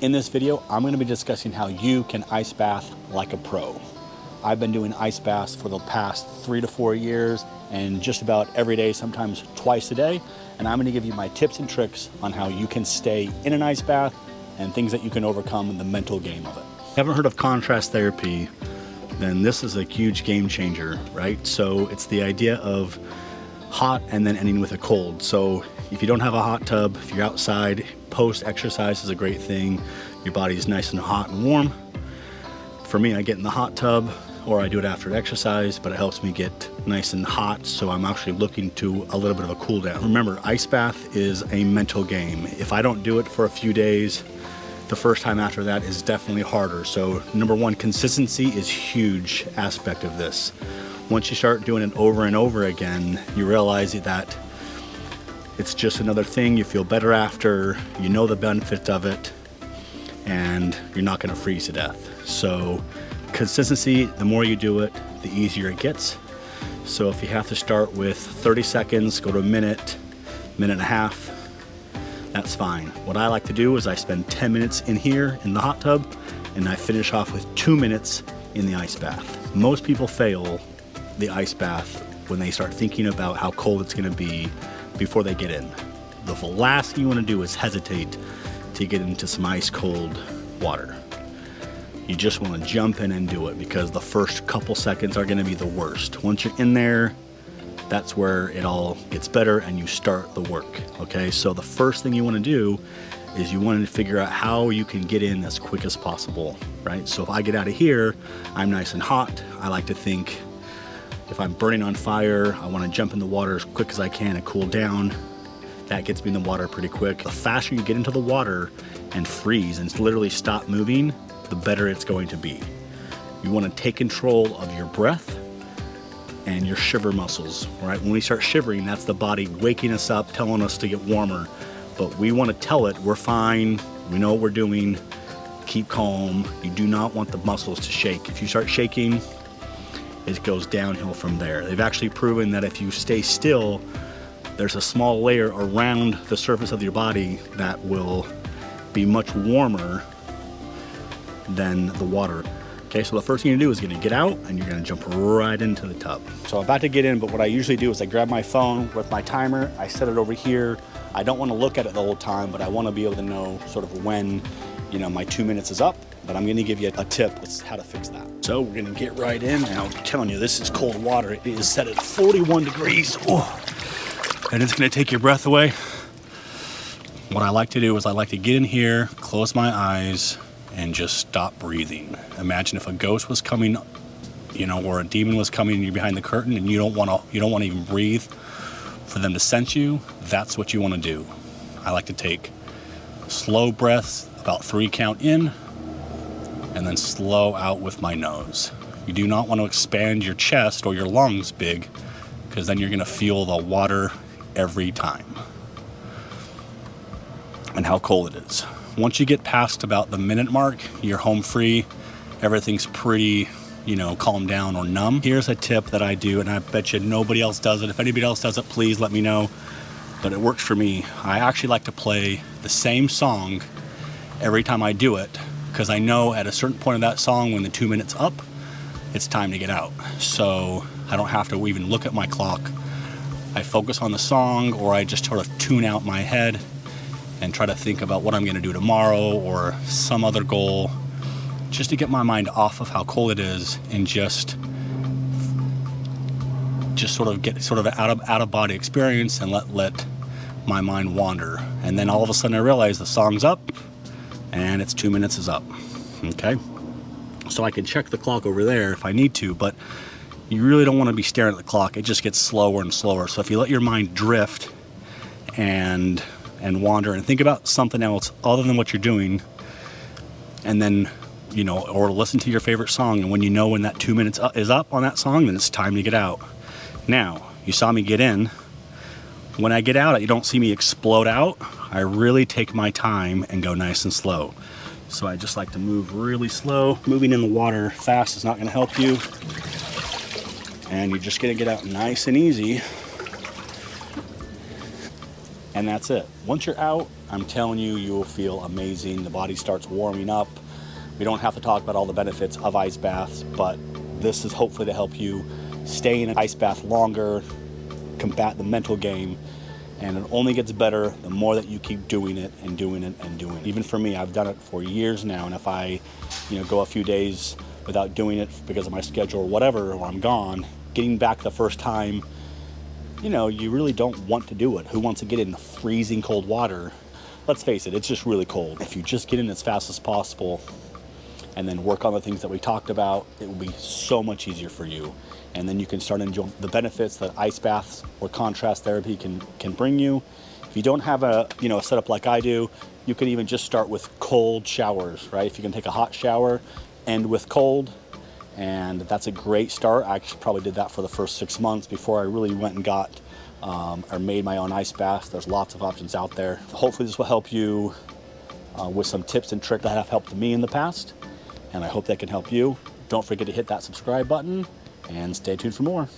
In this video, I'm going to be discussing how you can ice bath like a pro. I've been doing ice baths for the past 3 to 4 years and just about every day, sometimes twice a day. And I'm going to give you my tips and tricks on how you can stay in an ice bath and things that you can overcome in the mental game of it. If you haven't heard of contrast therapy, then this is a huge game changer, right? So it's the idea of hot and then ending with a cold. So if you don't have a hot tub, if you're outside, post-exercise is a great thing. Your body's nice and hot and warm. For me, I get in the hot tub or I do it after an exercise, but it helps me get nice and hot, so I'm actually looking to a little bit of a cool down. Remember, ice bath is a mental game. If I don't do it for a few days, the first time after that is definitely harder. So number one, consistency is a huge aspect of this. Once you start doing it over and over again, you realize that it's just another thing. You feel better after, you know the benefits of it, and you're not gonna freeze to death. So consistency, the more you do it, the easier it gets. So if you have to start with 30 seconds, go to a minute, minute and a half, that's fine. What I like to do is I spend 10 minutes in here in the hot tub, and I finish off with 2 minutes in the ice bath. Most people fail the ice bath when they start thinking about how cold it's gonna be before they get in. The last thing you wanna do is hesitate to get into some ice cold water. You just wanna jump in and do it, because the first couple seconds are gonna be the worst. Once you're in there, that's where it all gets better and you start the work, okay? So the first thing you wanna do is you want to figure out how you can get in as quick as possible, right? So if I get out of here, I'm nice and hot. I like to think if I'm burning on fire, I wanna jump in the water as quick as I can and cool down. That gets me in the water pretty quick. The faster you get into the water and freeze and literally stop moving, the better it's going to be. You wanna take control of your breath and your shiver muscles, right? When we start shivering, that's the body waking us up, telling us to get warmer. But we wanna tell it, we're fine, we know what we're doing, keep calm. You do not want the muscles to shake. If you start shaking, it goes downhill from there. They've actually proven that if you stay still, there's a small layer around the surface of your body that will be much warmer than the water. Okay, so the first thing you do is gonna get out and you're gonna jump right into the tub. So I'm about to get in, but what I usually do is I grab my phone with my timer, I set it over here. I don't wanna look at it the whole time, but I wanna be able to know sort of when, my 2 minutes is up. But I'm gonna give you a tip, it's how to fix that. So we're gonna get right in, and I'm telling you, this is cold water. It is set at 41 degrees. Oh, and it's gonna take your breath away. What I like to do is I like to get in here, close my eyes, and just stop breathing. Imagine if a ghost was coming, or a demon was coming and you're behind the curtain and you don't wanna even breathe for them to sense you. That's what you wanna do. I like to take slow breaths, about 3 count in, and then slow out with my nose. You do not want to expand your chest or your lungs big, because then you're gonna feel the water every time and how cold it is. Once you get past about the minute mark, you're home free, everything's pretty, calmed down or numb. Here's a tip that I do, and I bet you nobody else does it. If anybody else does it, please let me know, but it works for me. I actually like to play the same song every time I do it, because I know at a certain point of that song, when the 2 minutes up, it's time to get out. So I don't have to even look at my clock. I focus on the song, or I just sort of tune out my head and try to think about what I'm gonna do tomorrow or some other goal, just to get my mind off of how cold it is and just sort of get an out of body experience and let my mind wander. And then all of a sudden I realize the song's up and it's 2 minutes is up, okay? So I can check the clock over there if I need to, but you really don't wanna be staring at the clock. It just gets slower and slower. So if you let your mind drift and wander and think about something else other than what you're doing, and then, or listen to your favorite song, and when that 2 minutes is up on that song, then it's time to get out. Now, you saw me get in. When I get out, you don't see me explode out. I really take my time and go nice and slow. So I just like to move really slow. Moving in the water fast is not gonna help you. And you're just gonna get out nice and easy. and that's it. Once you're out, I'm telling you, you will feel amazing. The body starts warming up. We don't have to talk about all the benefits of ice baths, but this is hopefully to help you stay in an ice bath longer, combat the mental game, and it only gets better the more that you keep doing it and doing it and doing it. Even for me, I've done it for years now, and if I, go a few days without doing it because of my schedule or whatever, or I'm gone, getting back the first time, you really don't want to do it. Who wants to get in freezing cold water? Let's face it, it's just really cold. If you just get in as fast as possible and then work on the things that we talked about, it will be so much easier for you. And then you can start enjoying the benefits that ice baths or contrast therapy can bring you. If you don't have a setup like I do, you can even just start with cold showers, right? If you can take a hot shower, end with cold, and that's a great start. I actually probably did that for the first 6 months before I really went and got or made my own ice bath. There's lots of options out there. Hopefully this will help you with some tips and tricks that have helped me in the past, and I hope that can help you. Don't forget to hit that subscribe button and stay tuned for more.